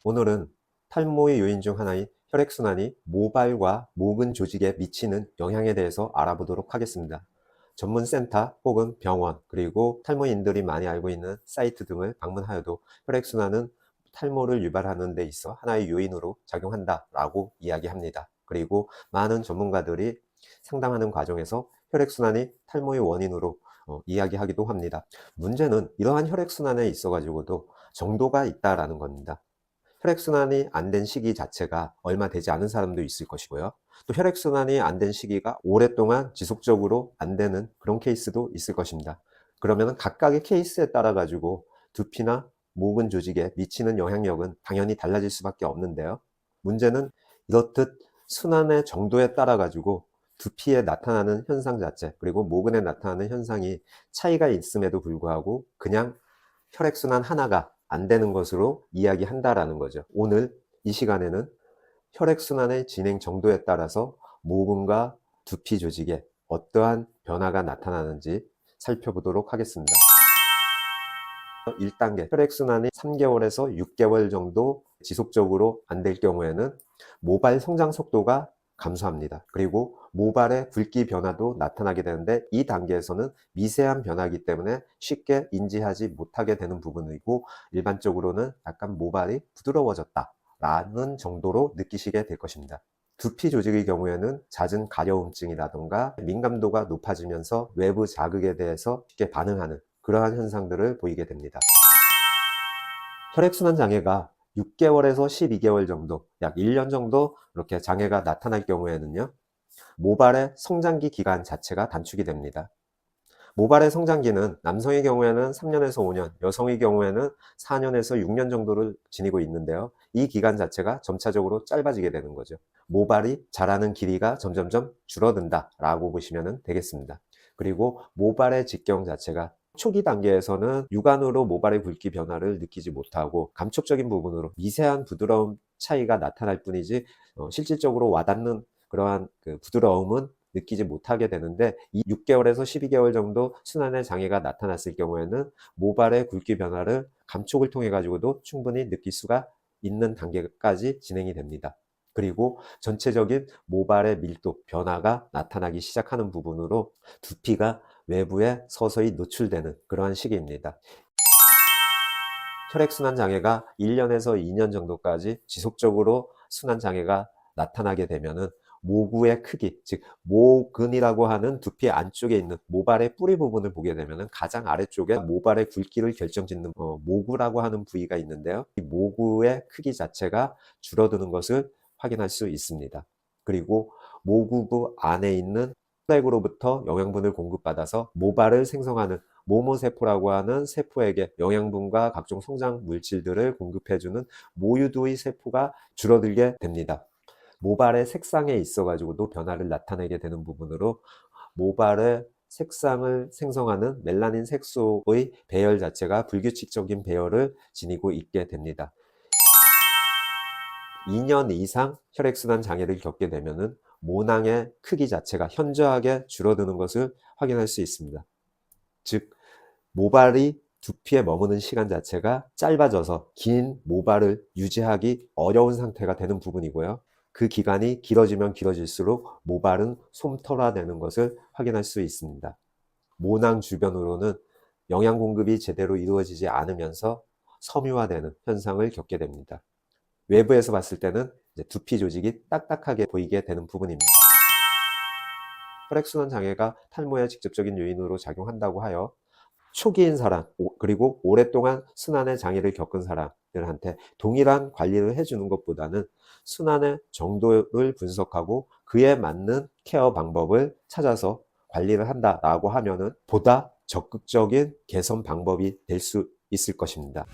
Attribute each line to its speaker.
Speaker 1: 오늘은 탈모의 요인 중 하나인 혈액순환이 모발과 모근 조직에 미치는 영향에 대해서 알아보도록 하겠습니다. 전문 센터 혹은 병원, 그리고 탈모인들이 많이 알고 있는 사이트 등을 방문하여도 혈액순환은 탈모를 유발하는 데 있어 하나의 요인으로 작용한다라고 이야기합니다. 그리고 많은 전문가들이 상담하는 과정에서 혈액순환이 탈모의 원인으로 이야기하기도 합니다. 문제는 이러한 혈액순환에 있어 가지고도 정도가 있다라는 겁니다. 혈액순환이 안 된 시기 자체가 얼마 되지 않은 사람도 있을 것이고요. 또 혈액순환이 안 된 시기가 오랫동안 지속적으로 안 되는 그런 케이스도 있을 것입니다. 그러면 각각의 케이스에 따라 가지고 두피나 모근 조직에 미치는 영향력은 당연히 달라질 수밖에 없는데요. 문제는 이렇듯 순환의 정도에 따라 가지고 두피에 나타나는 현상 자체, 그리고 모근에 나타나는 현상이 차이가 있음에도 불구하고 그냥 혈액순환 하나가 안 되는 것으로 이야기한다라는 거죠. 오늘 이 시간에는 혈액순환의 진행 정도에 따라서 모근과 두피 조직에 어떠한 변화가 나타나는지 살펴보도록 하겠습니다. 1단계, 혈액순환이 3개월에서 6개월 정도 지속적으로 안 될 경우에는 모발 성장 속도가 감소합니다. 그리고 모발의 굵기 변화도 나타나게 되는데, 이 단계에서는 미세한 변화이기 때문에 쉽게 인지하지 못하게 되는 부분이고, 일반적으로는 약간 모발이 부드러워졌다 라는 정도로 느끼시게 될 것입니다. 두피 조직의 경우에는 잦은 가려움증이라던가 민감도가 높아지면서 외부 자극에 대해서 쉽게 반응하는 그러한 현상들을 보이게 됩니다. 혈액순환 장애가 6개월에서 12개월 정도, 약 1년 정도 이렇게 장애가 나타날 경우에는요, 모발의 성장기 기간 자체가 단축이 됩니다. 모발의 성장기는 남성의 경우에는 3년에서 5년, 여성의 경우에는 4년에서 6년 정도를 지니고 있는데요. 이 기간 자체가 점차적으로 짧아지게 되는 거죠. 모발이 자라는 길이가 점점점 줄어든다 라고 보시면 되겠습니다. 그리고 모발의 직경 자체가 초기 단계에서는 육안으로 모발의 굵기 변화를 느끼지 못하고 감촉적인 부분으로 미세한 부드러움 차이가 나타날 뿐이지 실질적으로 와닿는 그러한 부드러움은 느끼지 못하게 되는데, 이 6개월에서 12개월 정도 순환의 장애가 나타났을 경우에는 모발의 굵기 변화를 감촉을 통해 가지고도 충분히 느낄 수가 있는 단계까지 진행이 됩니다. 그리고 전체적인 모발의 밀도 변화가 나타나기 시작하는 부분으로 두피가 외부에 서서히 노출되는 그러한 시기입니다. 혈액순환 장애가 1년에서 2년 정도까지 지속적으로 순환 장애가 나타나게 되면은 모구의 크기, 즉 모근이라고 하는 두피 안쪽에 있는 모발의 뿌리 부분을 보게 되면은 가장 아래쪽에 모발의 굵기를 결정짓는 모구라고 하는 부위가 있는데요. 이 모구의 크기 자체가 줄어드는 것을 확인할 수 있습니다. 그리고 모구부 안에 있는 혈액으로부터 영양분을 공급받아서 모발을 생성하는 모모세포라고 하는 세포에게 영양분과 각종 성장 물질들을 공급해주는 모유두의 세포가 줄어들게 됩니다. 모발의 색상에 있어 가지고도 변화를 나타내게 되는 부분으로 모발의 색상을 생성하는 멜라닌 색소의 배열 자체가 불규칙적인 배열을 지니고 있게 됩니다. 2년 이상 혈액순환 장애를 겪게 되면은 모낭의 크기 자체가 현저하게 줄어드는 것을 확인할 수 있습니다. 즉 모발이 두피에 머무는 시간 자체가 짧아져서 긴 모발을 유지하기 어려운 상태가 되는 부분이고요. 그 기간이 길어지면 길어질수록 모발은 솜털화되는 것을 확인할 수 있습니다. 모낭 주변으로는 영양 공급이 제대로 이루어지지 않으면서 섬유화되는 현상을 겪게 됩니다. 외부에서 봤을 때는 이제 두피 조직이 딱딱하게 보이게 되는 부분입니다. 혈액순환 장애가 탈모의 직접적인 요인으로 작용한다고 하여 초기인 사람, 그리고 오랫동안 순환의 장애를 겪은 사람들한테 동일한 관리를 해주는 것보다는 순환의 정도를 분석하고 그에 맞는 케어 방법을 찾아서 관리를 한다라고 하면은 보다 적극적인 개선 방법이 될 수 있을 것입니다.